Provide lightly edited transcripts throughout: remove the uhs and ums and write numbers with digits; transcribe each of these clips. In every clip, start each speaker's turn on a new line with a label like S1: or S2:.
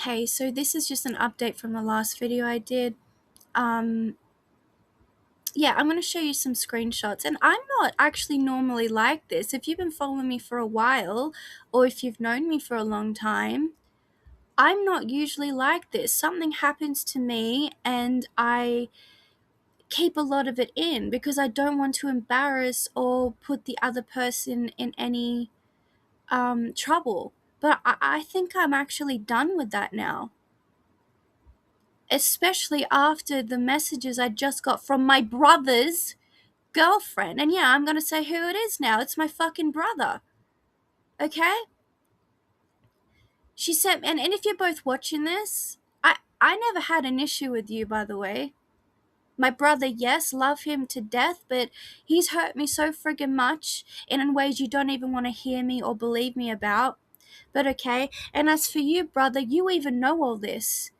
S1: Hey, so this is just an update from the last video I did. Um, yeah, I'm going to show you some screenshots. And I'm not actually normally like this. If you've been following me for a while, or if you've known me for a long time, I'm not usually like this. Something happens to me and I keep a lot of it in because I don't want to embarrass or put the other person in any trouble. But I think I'm actually done with that now. Especially after the messages I just got from my brother's girlfriend. And yeah, I'm going to say who it is now. It's my fucking brother. Okay? She said, and if you're both watching this, I never had an issue with you, by the way. My brother, yes, love him to death, but he's hurt me so friggin' much in ways you don't even want to hear me or believe me about. But okay, and as for you, brother, you even know all this.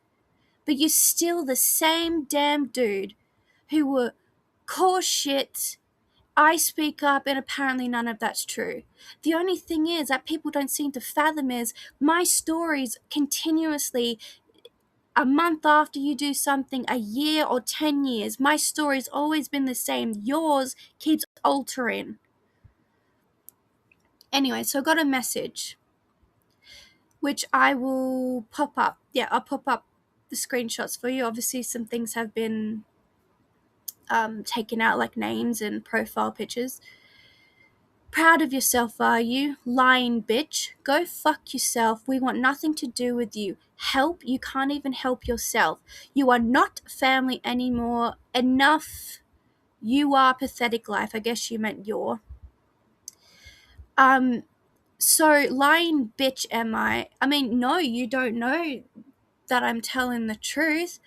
S1: But you're still the same damn dude who were core shit. I speak up, and apparently none of that's true. The only thing is that people don't seem to fathom is my stories continuously, a month after you do something, a year or 10 years, my story's always been the same. Yours keeps altering. Anyway, so I got a message, which I will pop up. Yeah, I'll pop up the screenshots for you. Obviously, some things have been taken out, like names and profile pictures. Proud of yourself, are you? Lying bitch. Go fuck yourself. We want nothing to do with you. Help? You can't even help yourself. You are not family anymore. Enough. You are pathetic life. I guess you meant your. So lying bitch am I? I mean, no, you don't know that I'm telling the truth.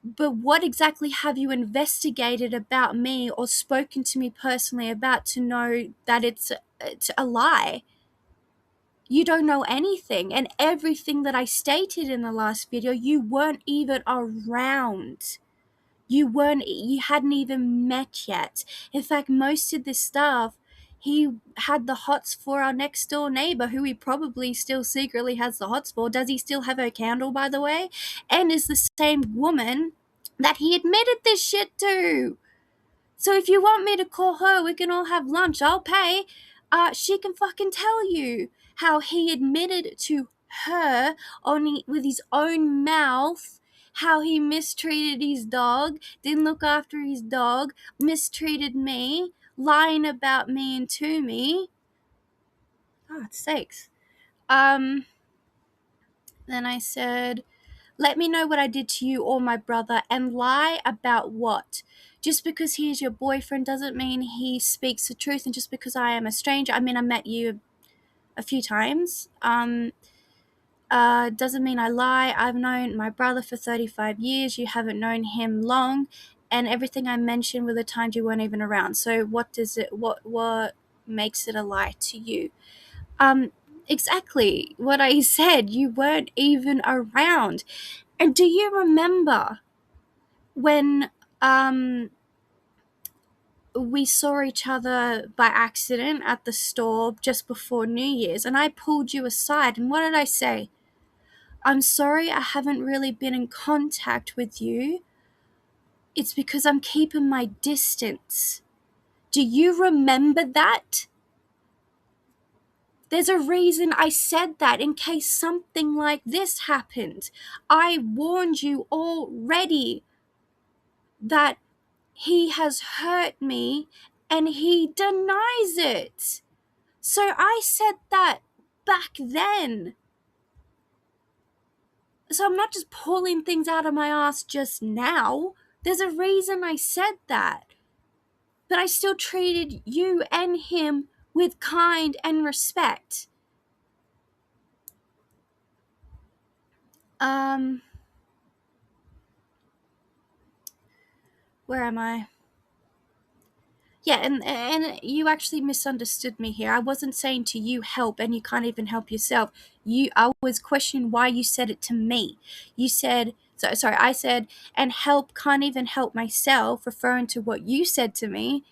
S1: But what exactly have you investigated about me or spoken to me personally about to know that it's a lie? You don't know anything, and everything that I stated in the last video, you weren't even around. You hadn't even met yet. In fact, most of this stuff, he had the hots for our next door neighbor, who he probably still secretly has the hots for. Does he still have her candle, by the way? And is the same woman that he admitted this shit to. So if you want me to call her, we can all have lunch. I'll pay. She can fucking tell you how he admitted to her only with his own mouth how he mistreated his dog, didn't look after his dog, mistreated me, lying about me and to me. God's sakes. Then I said, let me know what I did to you or my brother, and lie about what? Just because he is your boyfriend doesn't mean he speaks the truth, and just because I am a stranger, I mean, I met you a few times, doesn't mean I lie. I've known my brother for 35 years. You haven't known him long, and everything I mentioned were the times you weren't even around. So what makes it a lie to you? Exactly what I said. You weren't even around. And do you remember when we saw each other by accident at the store just before New Year's, and I pulled you aside, and what did I say? I'm sorry I haven't really been in contact with you. It's because I'm keeping my distance. Do you remember that? There's a reason I said that, in case something like this happened. I warned you already that he has hurt me and he denies it. So I said that back then. So I'm not just pulling things out of my ass just now. There's a reason I said that. But I still treated you and him with kind and respect. Where am I? Yeah, and you actually misunderstood me here. I wasn't saying to you help and you can't even help yourself. I was questioning why you said it to me. You said, I said, and help, can't even help myself, referring to what you said to me.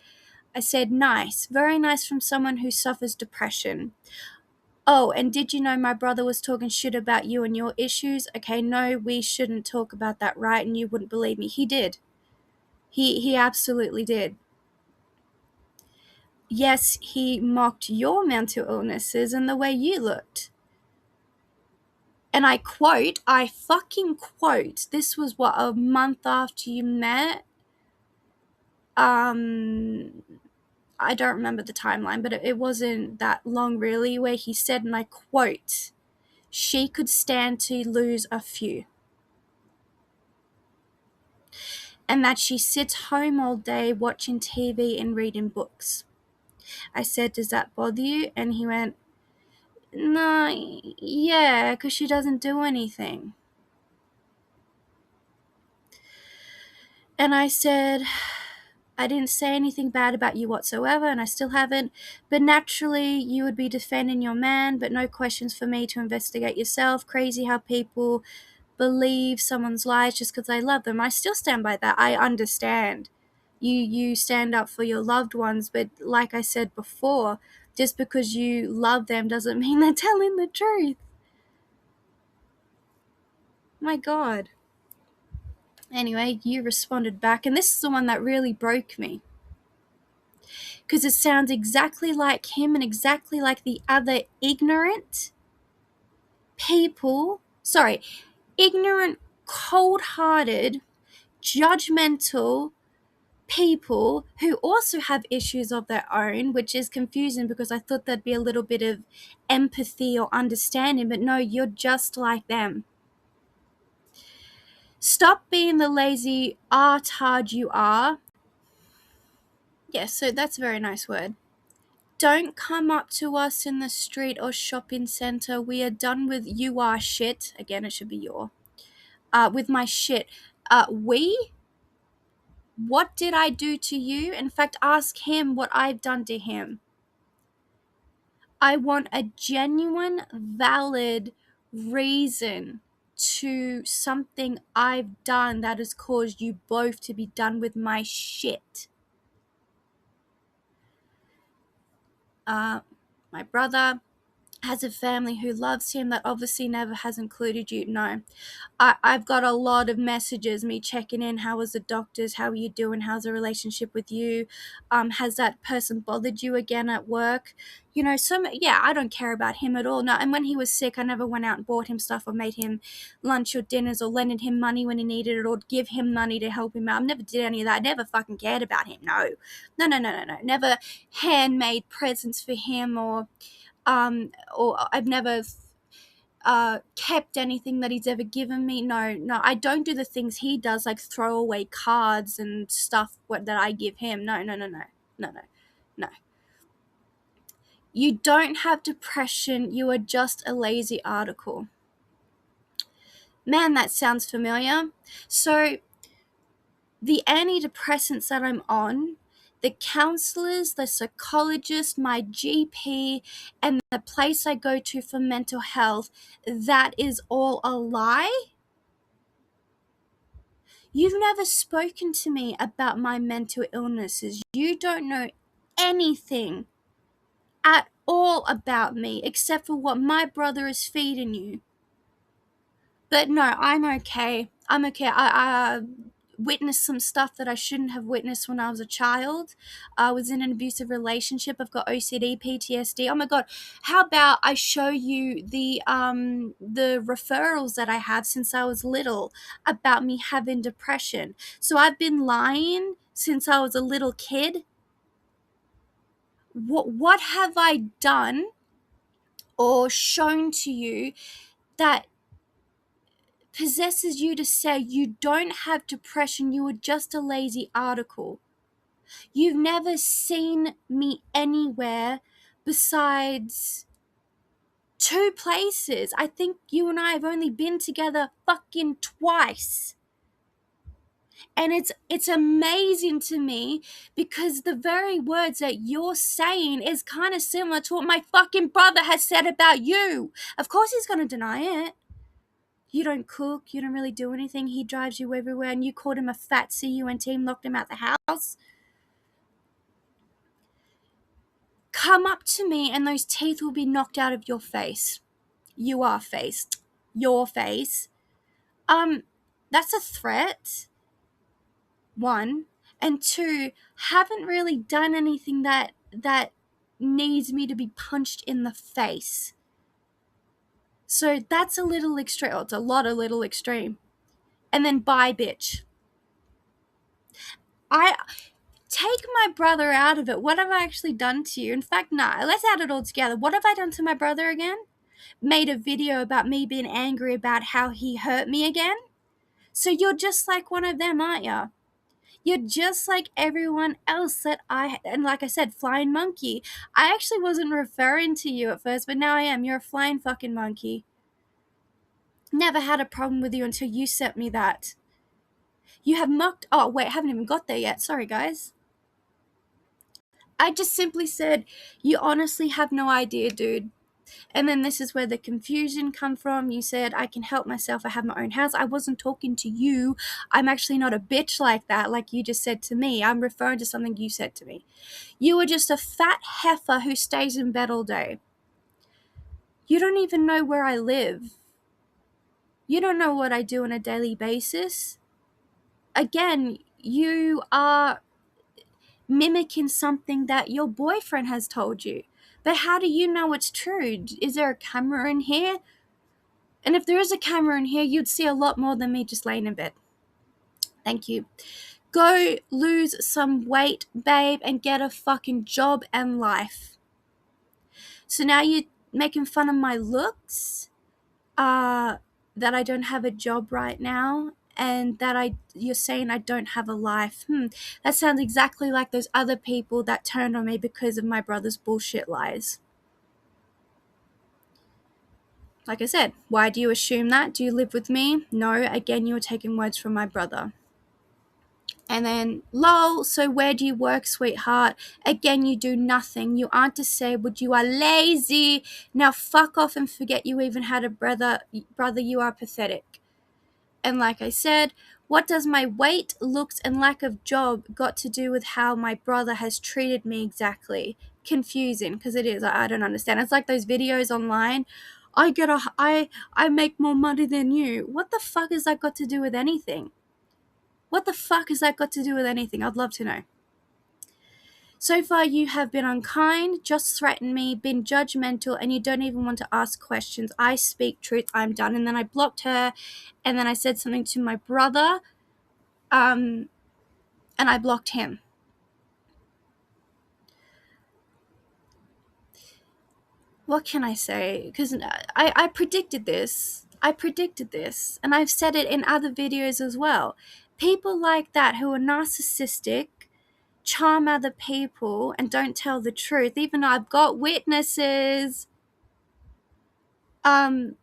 S1: I said, nice, very nice from someone who suffers depression. Oh, and did you know my brother was talking shit about you and your issues? Okay, no, we shouldn't talk about that, right? And you wouldn't believe me. He did. He absolutely did. Yes, he mocked your mental illnesses and the way you looked. And I fucking quote, this was what, a month after you met? I don't remember the timeline, but it wasn't that long really, where he said, and I quote, she could stand to lose a few. And that she sits home all day watching TV and reading books. I said, does that bother you? And he went, no, yeah, because she doesn't do anything. And I said, I didn't say anything bad about you whatsoever, and I still haven't. But naturally, you would be defending your man, but no questions for me to investigate yourself. Crazy how people believe someone's lies just because they love them. I still stand by that. I understand. You stand up for your loved ones, but like I said before, just because you love them doesn't mean they're telling the truth. My God. Anyway, you responded back, and this is the one that really broke me. Because it sounds exactly like him and exactly like the other ignorant, cold-hearted, judgmental people who also have issues of their own, which is confusing because I thought there'd be a little bit of empathy or understanding, but no, you're just like them. Stop being the lazy artard you are. Yes, so that's a very nice word. Don't come up to us in the street or shopping center. We are done with you are shit. Again, it should be your. With my shit. What did I do to you? In fact, ask him what I've done to him. I want a genuine, valid reason to something I've done that has caused you both to be done with my shit. My brother has a family who loves him that obviously never has included you. No, I've got a lot of messages, me checking in. How was the doctors? How are you doing? How's the relationship with you? Has that person bothered you again at work? Yeah, I don't care about him at all. No, and when he was sick, I never went out and bought him stuff or made him lunch or dinners or lended him money when he needed it or give him money to help him out. I never did any of that. I never fucking cared about him. No. Never handmade presents for him or I've never kept anything that he's ever given me. No, I don't do the things he does, like throw away cards and stuff that I give him. No. You don't have depression. You are just a lazy article. Man, that sounds familiar. So the antidepressants that I'm on, the counselors, the psychologist, my GP, and the place I go to for mental health, that is all a lie? You've never spoken to me about my mental illnesses. You don't know anything at all about me except for what my brother is feeding you. But no, I'm okay. I witnessed some stuff that I shouldn't have witnessed when I was a child. I was in an abusive relationship. I've got OCD, PTSD. Oh my God. How about I show you the referrals that I have since I was little about me having depression. So I've been lying since I was a little kid. What have I done or shown to you that possesses you to say you don't have depression, you are just a lazy article? You've never seen me anywhere besides 2 places. I think you and I have only been together fucking twice. And it's amazing to me because the very words that you're saying is kind of similar to what my fucking brother has said about you. Of course he's going to deny it. You don't cook, you don't really do anything, he drives you everywhere, and you called him a fat CUNT and locked him out the house. come up to me and those teeth will be knocked out of your face. Your face. That's a threat, one. And two, haven't really done anything that needs me to be punched in the face. So that's a little extreme. Oh, it's a little extreme. And then bye, bitch. I take my brother out of it. What have I actually done to you? In fact, nah, let's add it all together. What have I done to my brother again? Made a video about me being angry about how he hurt me again? So you're just like one of them, aren't you? You're just like everyone else and like I said, flying monkey. I actually wasn't referring to you at first, but now I am. You're a flying fucking monkey. Never had a problem with you until you sent me that. You have mocked. Oh, wait, I haven't even got there yet. Sorry, guys. I just simply said, you honestly have no idea, dude. And then this is where the confusion come from. You said, I can help myself. I have my own house. I wasn't talking to you. I'm actually not a bitch like that, like you just said to me. I'm referring to something you said to me. You were just a fat heifer who stays in bed all day. You don't even know where I live. You don't know what I do on a daily basis. Again, you are mimicking something that your boyfriend has told you. But how do you know it's true? Is there a camera in here? And if there is a camera in here, you'd see a lot more than me just laying in bed. Thank you. Go lose some weight, babe, and get a fucking job and life. So now you're making fun of my looks, that I don't have a job right now, and that you're saying I don't have a life. That sounds exactly like those other people that turned on me because of my brother's bullshit lies. Like I said, why do you assume that? Do you live with me? No, again, you were taking words from my brother. And then, lol, so where do you work, sweetheart? Again, you do nothing. You aren't disabled. You are lazy. Now fuck off and forget you even had a brother. Brother, you are pathetic. And like I said, what does my weight, looks, and lack of job got to do with how my brother has treated me exactly? Confusing, because it is. I don't understand. It's like those videos online. I make more money than you. What the fuck has that got to do with anything? What the fuck has that got to do with anything? I'd love to know. So far, you have been unkind, just threatened me, been judgmental, and you don't even want to ask questions. I speak truth. I'm done. And then I blocked her, and then I said something to my brother, and I blocked him. What can I say? Because I predicted this. And I've said it in other videos as well. People like that who are narcissistic, charm other people, and don't tell the truth, even though I've got witnesses. You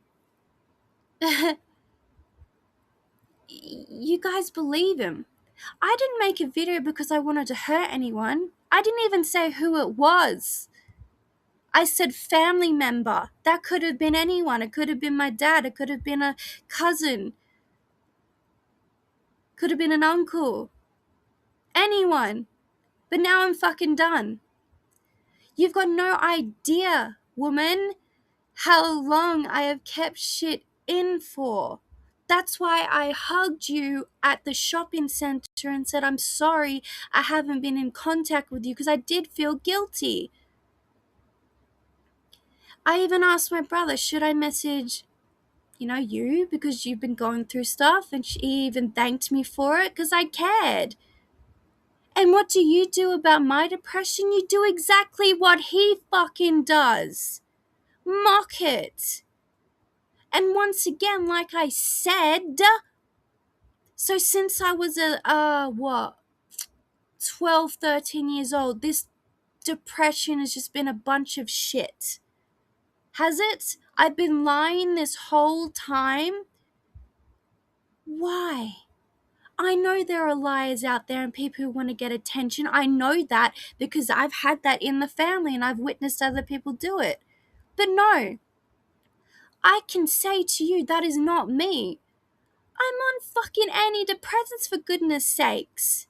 S1: guys believe him. I didn't make a video because I wanted to hurt anyone. I didn't even say who it was. I said family member. That could have been anyone. It could have been my dad. It could have been a cousin. Could have been an uncle. Anyone. But now I'm fucking done. You've got no idea, woman, how long I have kept shit in for. That's why I hugged you at the shopping center and said, I'm sorry I haven't been in contact with you, because I did feel guilty. I even asked my brother, should I message, you, because you've been going through stuff? And he even thanked me for it because I cared. And what do you do about my depression? You do exactly what he fucking does. Mock it. And once again, like I said, so since I was 12, 13 years old, this depression has just been a bunch of shit. Has it? I've been lying this whole time. Why? I know there are liars out there and people who want to get attention. I know that because I've had that in the family and I've witnessed other people do it. But no, I can say to you that is not me. I'm on fucking antidepressants, for goodness sakes.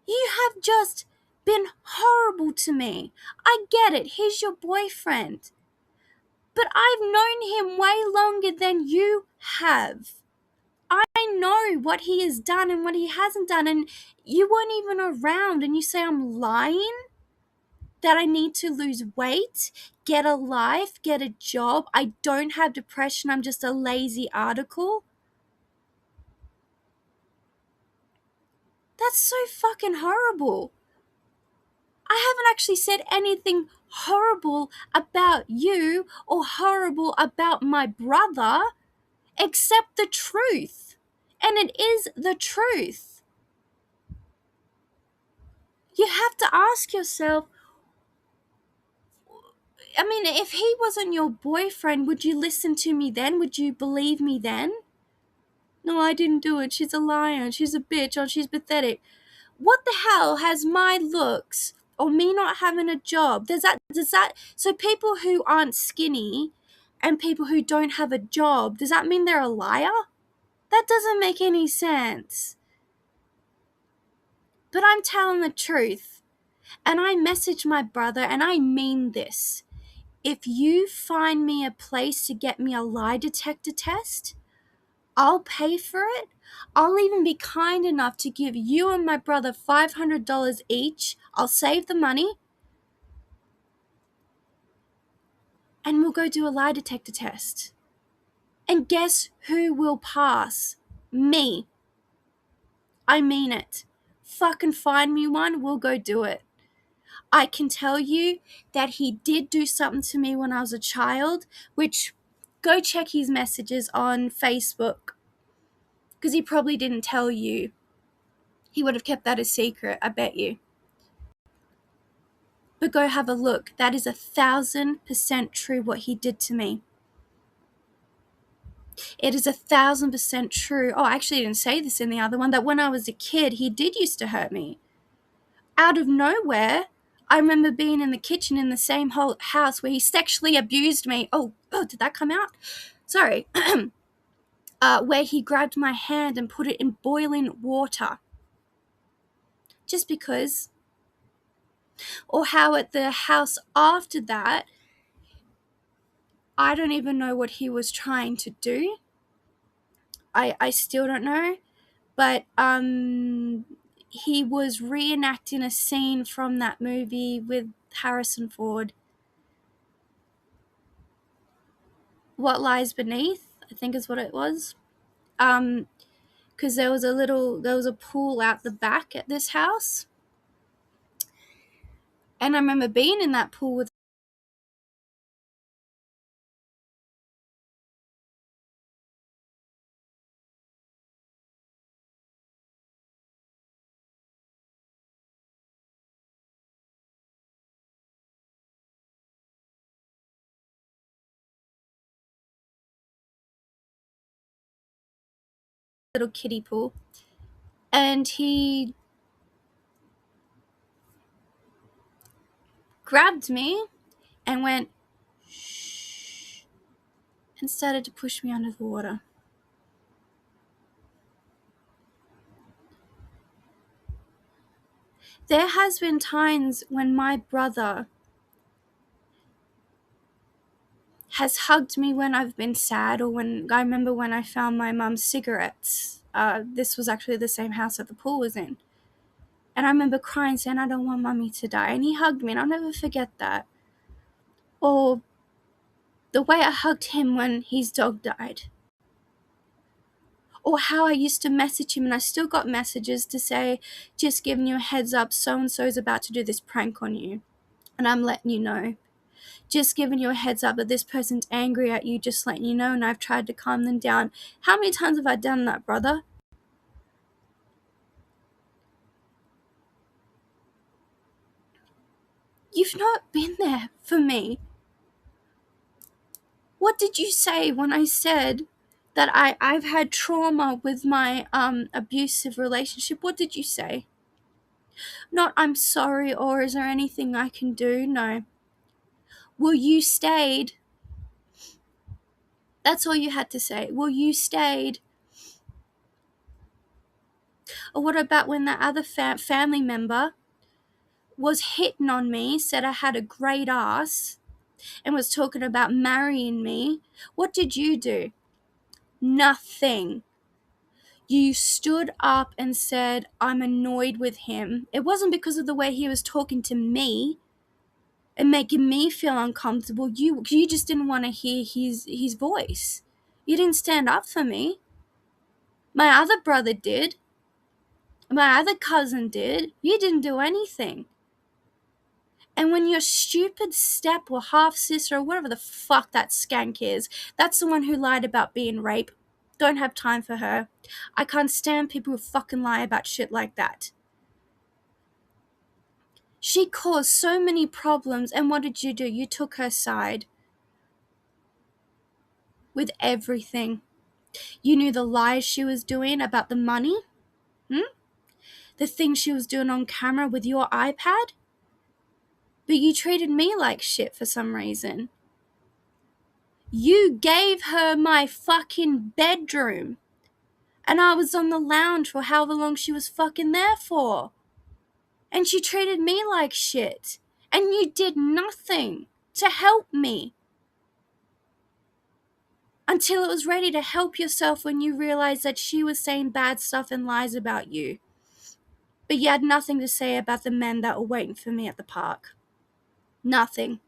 S1: You have just been horrible to me. I get it, he's your boyfriend. But I've known him way longer than you have. I know what he has done and what he hasn't done, and you weren't even around, and you say I'm lying? That I need to lose weight, get a life, get a job. I don't have depression, I'm just a lazy article. That's so fucking horrible. I haven't actually said anything horrible about you or horrible about my brother except the truth. And it is the truth. You have to ask yourself, I mean, if he wasn't your boyfriend, would you listen to me then? Would you believe me then? No, I didn't do it. She's a liar. She's a bitch. Or she's pathetic. What the hell has my looks or me not having a job? Does that so people who aren't skinny and people who don't have a job, does that mean they're a liar? That doesn't make any sense. But I'm telling the truth. And I messaged my brother, and I mean this. If you find me a place to get me a lie detector test, I'll pay for it. I'll even be kind enough to give you and my brother $500 each. I'll save the money. And we'll go do a lie detector test. And guess who will pass? Me. I mean it. Fucking find me one, we'll go do it. I can tell you that he did do something to me when I was a child, which go check his messages on Facebook. Because he probably didn't tell you. He would have kept that a secret, I bet you. But go have a look. That is 1,000% true what he did to me. It is 1,000% true. Oh, I actually didn't say this in the other one, that when I was a kid, he did used to hurt me. Out of nowhere, I remember being in the kitchen in the same whole house where he sexually abused me. Oh, did that come out? Sorry. Where he grabbed my hand and put it in boiling water. Just because. Or how at the house after that, I don't even know what he was trying to do. I still don't know. But he was reenacting a scene from that movie with Harrison Ford. What Lies Beneath, I think is what it was. Because there was a pool out the back at this house. And I remember being in that pool with a little kiddie pool. And he grabbed me and went, shh, and started to push me under the water. There has been times when my brother has hugged me when I've been sad, or when I remember when I found my mum's cigarettes. This was actually the same house that the pool was in. And I remember crying, saying, I don't want mummy to die. And he hugged me, and I'll never forget that. Or the way I hugged him when his dog died. Or how I used to message him, and I still got messages to say, just giving you a heads up, so-and-so's about to do this prank on you. And I'm letting you know. Just giving you a heads up that this person's angry at you, just letting you know, and I've tried to calm them down. How many times have I done that, brother? You've not been there for me. What did you say when I said that I've had trauma with my abusive relationship? What did you say? Not I'm sorry, or is there anything I can do? No. Well, you stayed. That's all you had to say. Well, you stayed. Or what about when that other family member was hitting on me, said I had a great ass, and was talking about marrying me, what did you do? Nothing. You stood up and said, I'm annoyed with him. It wasn't because of the way he was talking to me and making me feel uncomfortable. You just didn't want to hear his voice. You didn't stand up for me. My other brother did. My other cousin did. You didn't do anything. And when your stupid step or half sister or whatever the fuck that skank is, that's the one who lied about being raped. Don't have time for her. I can't stand people who fucking lie about shit like that. She caused so many problems, and what did you do? You took her side with everything. You knew the lies she was doing about the money, the things she was doing on camera with your iPad, but you treated me like shit for some reason. You gave her my fucking bedroom, and I was on the lounge for however long she was fucking there for. And she treated me like shit. And you did nothing to help me. Until it was ready to help yourself when you realized that she was saying bad stuff and lies about you. But you had nothing to say about the men that were waiting for me at the park. Nothing.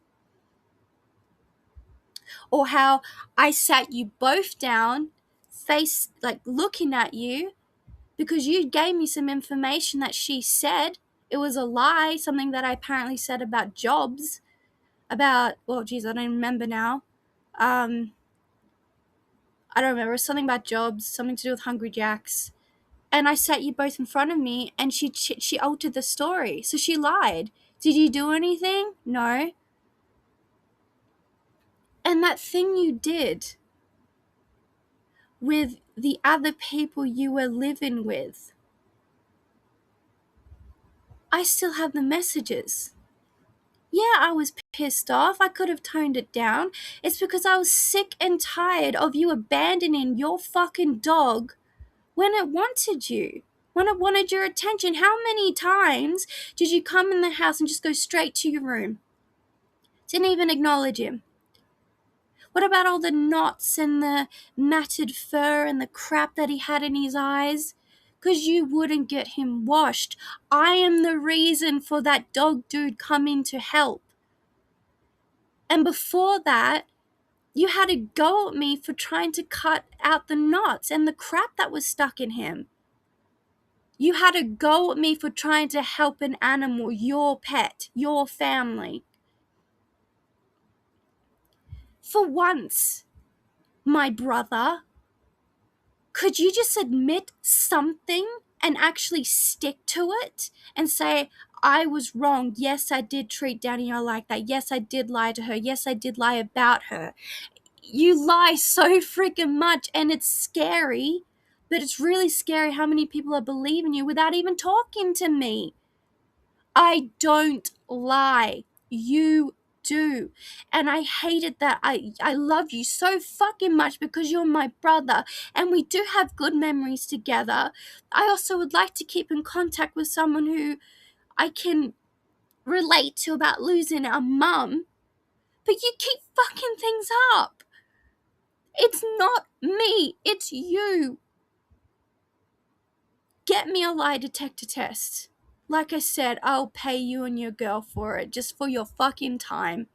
S1: Or how I sat you both down, face like looking at you, because you gave me some information that she said. It was a lie, something that I apparently said about jobs. About, well, geez, I don't remember now. I don't remember. Something about jobs, something to do with Hungry Jacks. And I sat you both in front of me, and she altered the story. So she lied. Did you do anything? No. And that thing you did with the other people you were living with, I still have the messages. Yeah, I was pissed off. I could have toned it down. It's because I was sick and tired of you abandoning your fucking dog when it wanted you, when it wanted your attention. How many times did you come in the house and just go straight to your room? Didn't even acknowledge him. What about all the knots and the matted fur and the crap that he had in his eyes? 'Cause you wouldn't get him washed. I am the reason for that dog dude coming to help. And before that, you had to go at me for trying to cut out the knots and the crap that was stuck in him. You had to go at me for trying to help an animal, your pet, your family. For once, my brother, could you just admit something and actually stick to it and say, I was wrong. Yes, I did treat Danielle like that. Yes, I did lie to her. Yes, I did lie about her. You lie so freaking much, and it's scary, but it's really scary how many people are believing you without even talking to me. I don't lie. You do. And I hated that. I love you so fucking much because you're my brother and we do have good memories together. I also would like to keep in contact with someone who I can relate to about losing our mum. But you keep fucking things up. It's not me. It's you. Get me a lie detector test. Like I said, I'll pay you and your girl for it, just for your fucking time.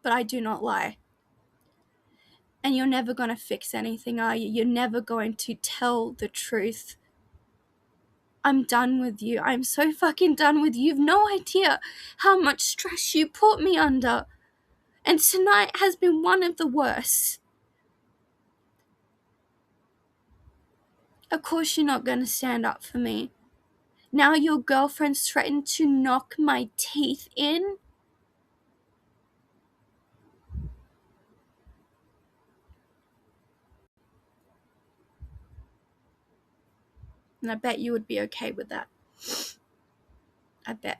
S1: But I do not lie. And you're never going to fix anything, are you? You're never going to tell the truth. I'm done with you. I'm so fucking done with you. You've no idea how much stress you put me under. And tonight has been one of the worst. Of course you're not going to stand up for me. Now your girlfriend's threatened to knock my teeth in. And I bet you would be okay with that. I bet.